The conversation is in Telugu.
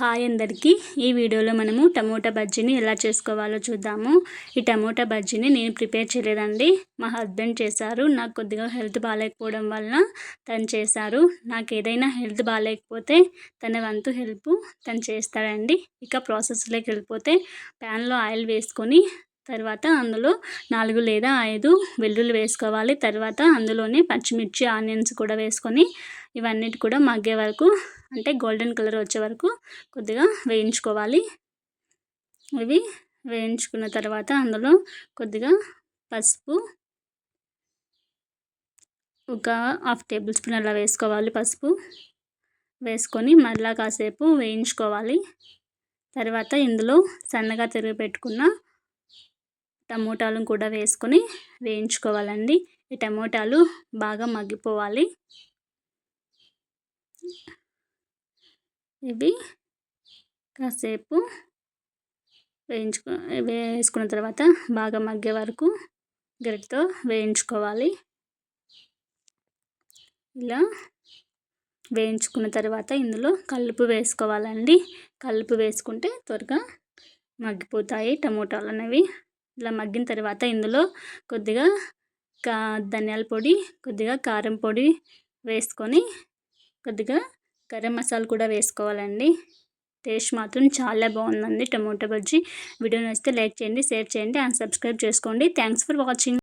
హాయ్ అందరికీ ఈ వీడియోలో మనము టమోటా బజ్జీని ఎలా చేసుకోవాలో చూద్దాము. ఈ టమోటా బజ్జీని నేను ప్రిపేర్ చేయలేదండి, మా హస్బెండ్ చేశారు. నాకు కొద్దిగా హెల్త్ బాగాలేకపోవడం వలన తను చేశారు. నాకు ఏదైనా హెల్త్ బాగాలేకపోతే తన వంతు హెల్ప్ తను చేస్తాడండి. ఇక ప్రాసెస్లోకి వెళ్ళిపోతే ప్యాన్లో ఆయిల్ వేసుకొని తర్వాత అందులో 4 లేదా 5 వెల్లుల్లి వేసుకోవాలి. తర్వాత అందులోనే పచ్చిమిర్చి, ఆనియన్స్ కూడా వేసుకొని ఇవన్నిటి కూడా మగ్గే వరకు, అంటే గోల్డెన్ కలర్ వచ్చే వరకు కొద్దిగా వేయించుకోవాలి. ఇవి వేయించుకున్న తర్వాత అందులో కొద్దిగా పసుపు, ఒక 1/2 టేబుల్ స్పూన్ అలా వేసుకోవాలి. పసుపు వేసుకొని మళ్ళీ కాసేపు వేయించుకోవాలి. తర్వాత ఇందులో సన్నగా తరిగి పెట్టుకున్న టమోటాలను కూడా వేసుకొని వేయించుకోవాలండి. ఈ టమోటాలు బాగా మగ్గిపోవాలి. ఇవి కాసేపు వేసుకున్న తర్వాత బాగా మగ్గే వరకు గరిటతో వేయించుకోవాలి. ఇలా వేయించుకున్న తర్వాత ఇందులో కల్లుప్పు వేసుకోవాలండి. కల్లుప్పు వేసుకుంటే త్వరగా మగ్గిపోతాయి టమోటాలు అనేవి. ఇలా మగ్గిన తర్వాత ఇందులో కొద్దిగా ధనియాల పొడి, కొద్దిగా కారం పొడి వేసుకొని కొద్దిగా గరం మసాలా కూడా వేసుకోవాలండి. టేస్ట్ మాత్రం చాలా బాగుందండి టమోటా బజ్జీ. వీడియో నచ్చితే లైక్ చేయండి, షేర్ చేయండి అండ్ సబ్స్క్రైబ్ చేసుకోండి. Thanks for watching.